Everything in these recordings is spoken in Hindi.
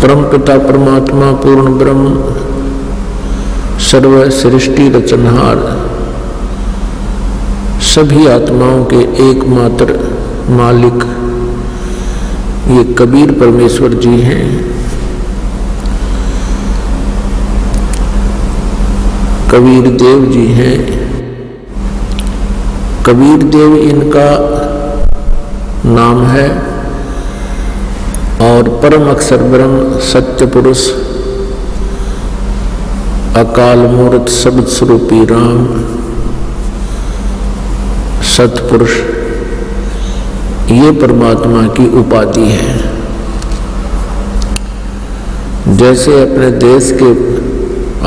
परमपिता परमात्मा पूर्ण ब्रह्म सर्व सृष्टि रचनहार सभी आत्माओं के एकमात्र मालिक ये कबीर परमेश्वर जी हैं। कबीर देव जी हैं। कबीर देव इनका नाम है और परम अक्षर ब्रह्म सत्य पुरुष अकाल मूर्त शब्द स्वरूपी राम सतपुरुष ये परमात्मा की उपाधि है। जैसे अपने देश के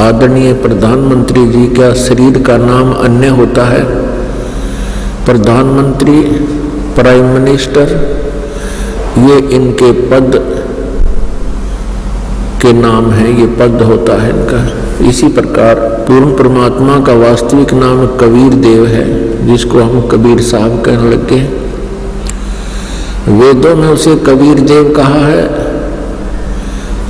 आदरणीय प्रधानमंत्री जी का शरीर का नाम अन्य होता है, प्रधानमंत्री प्राइम मिनिस्टर ये इनके पद के नाम है, ये पद होता है इनका। इसी प्रकार पूर्ण परमात्मा का वास्तविक नाम कबीर देव है, जिसको हम कबीर साहब कहने लगे। वेदों में उसे कबीर देव कहा है,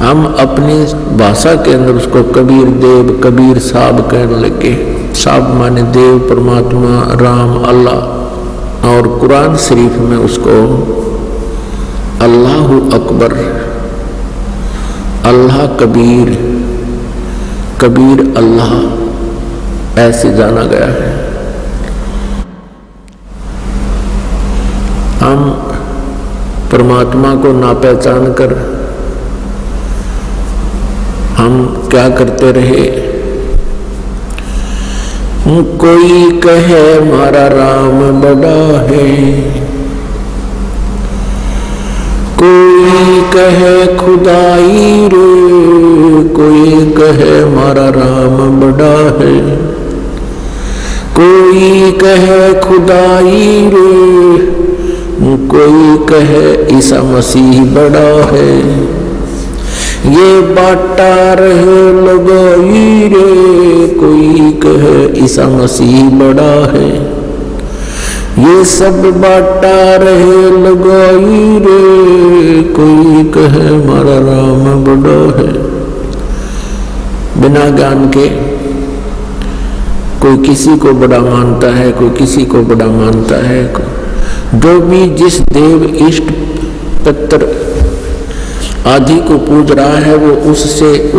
हम अपनी भाषा के अंदर उसको कबीर देव कबीर साहब कहने लगे। साहब माने देव, परमात्मा, राम, अल्लाह। और कुरान शरीफ में उसको अल्लाहु अकबर, अल्लाह कबीर, कबीर अल्लाह ऐसे जाना गया है। हम परमात्मा को ना पहचान कर हम क्या करते रहे? कोई कहे हमारा राम बड़ा है, कोई कहे खुदाई रे, कोई कहे हमारा राम बड़ा है, कोई कहे खुदाई रे, कोई कहे ईसा मसीह बड़ा है। ये बाटा रहे लगाई रे, कोई कहे ईसा मसीह बड़ा है। ये सब बाटा रहे लगाई रे, कोई कहे हमारा राम बड़ा है। बिना ज्ञान के कोई किसी को बड़ा मानता है, कोई किसी को बड़ा मानता है। जो भी जिस देव इष्ट पितर आदि को पूज रहा है वो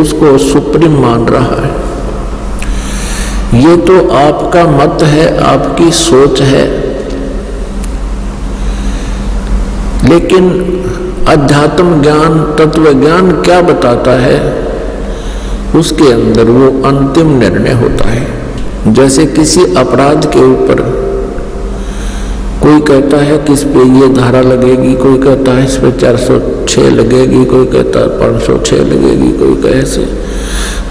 उसको सुप्रीम मान रहा है। ये तो आपका मत है, आपकी सोच है, लेकिन अध्यात्म ज्ञान, तत्व ज्ञान क्या बताता है? उसके अंदर वो अंतिम निर्णय होता है। जैसे किसी अपराध के ऊपर कोई कहता है कि इस पे ये धारा लगेगी, कोई कहता है इस पे 406 लगेगी, कोई कहता है 506 लगेगी, कोई कहे से,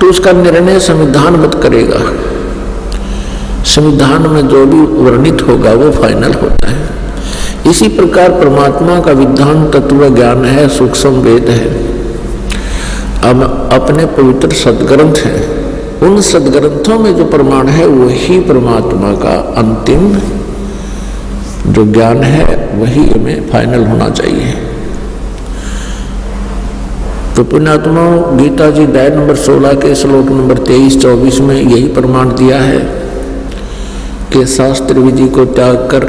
तो उसका निर्णय संविधान मत करेगा। संविधान में जो भी वर्णित होगा वो फाइनल होता है। इसी प्रकार परमात्मा का विधान तत्व ज्ञान है, सूक्ष्म वेद है। अब अपने पवित्र सदग्रंथ हैं, उन सदग्रंथों में जो प्रमाण है वही परमात्मा का अंतिम जो ज्ञान है वही हमें फाइनल होना चाहिए। तो पुण्यात्माओं, गीता जी अध्याय नंबर 16 के श्लोक नंबर 23-24 में यही प्रमाण दिया है कि शास्त्र विधि को त्याग कर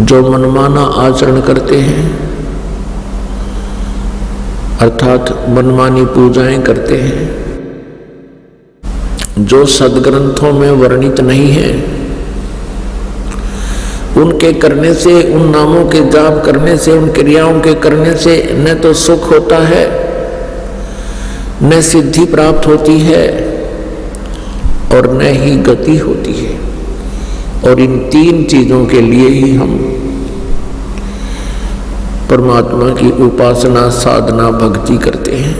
जो मनमाना आचरण करते हैं, अर्थात मनमानी पूजाएं करते हैं, जो सदग्रंथों में वर्णित नहीं है, उनके करने से, उन नामों के जाप करने से, उन क्रियाओं के करने से न तो सुख होता है, न सिद्धि प्राप्त होती है और न ही गति होती है। और इन तीन चीजों के लिए ही हम परमात्मा की उपासना, साधना, भक्ति करते हैं।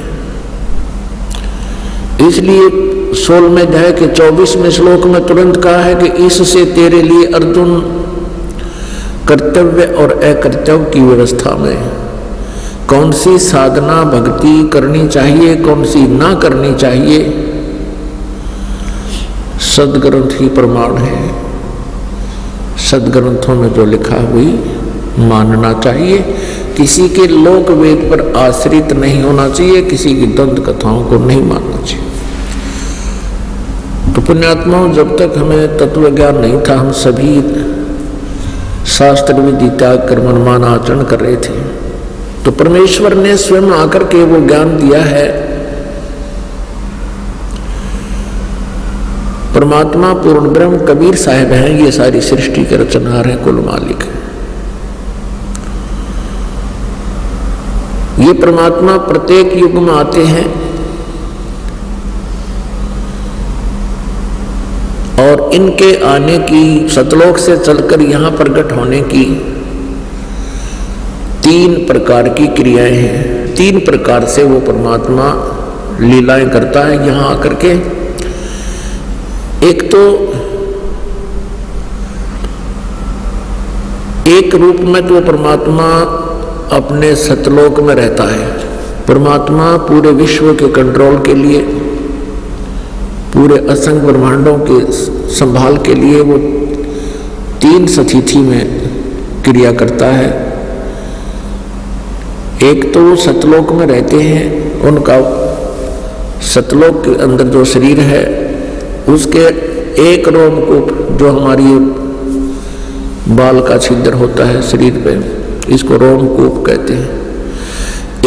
इसलिए 16वें अध्याय के 24वें श्लोक में तुरंत कहा है कि इससे तेरे लिए अर्जुन कर्तव्य और अकर्तव्य की व्यवस्था में कौन सी साधना भक्ति करनी चाहिए, कौन सी ना करनी चाहिए, सदग्रंथ ही प्रमाण है। सदग्रंथों में जो लिखा हुई मानना चाहिए, किसी के लोक वेद पर आश्रित नहीं होना चाहिए, किसी की दंत कथाओं को नहीं मानना चाहिए। तो पुण्यात्माओं, जब तक हमें तत्व ज्ञान नहीं था, हम सभी शास्त्र विधि त्याग कर मनमाना आचरण कर रहे थे। तो परमेश्वर ने स्वयं आकर के वो ज्ञान दिया है। परमात्मा पूर्ण ब्रह्म कबीर साहब हैं, ये सारी सृष्टि के रचनहार है, कुल मालिक है। ये परमात्मा प्रत्येक युग में आते हैं और इनके आने की, सतलोक से चलकर यहां प्रकट होने की 3 प्रकार की क्रियाएं हैं। 3 प्रकार से वो परमात्मा लीलाएं करता है यहां आकर के। एक तो एक रूप में तो परमात्मा अपने सतलोक में रहता है। परमात्मा पूरे विश्व के कंट्रोल के लिए, पूरे असंख्य ब्रह्मांडों के संभाल के लिए वो 3 स्थिति में क्रिया करता है। एक तो वो सतलोक में रहते हैं, उनका सतलोक के अंदर जो शरीर है उसके एक रोमकूप, जो हमारी बाल का छिद्र होता है शरीर पे, इसको रोमकूप कहते हैं।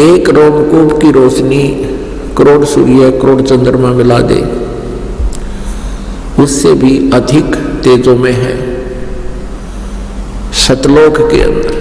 एक रोमकूप की रोशनी करोड़ सूर्य करोड़ चंद्रमा मिला दे, उससे भी अधिक तेजों में है सतलोक के अंदर।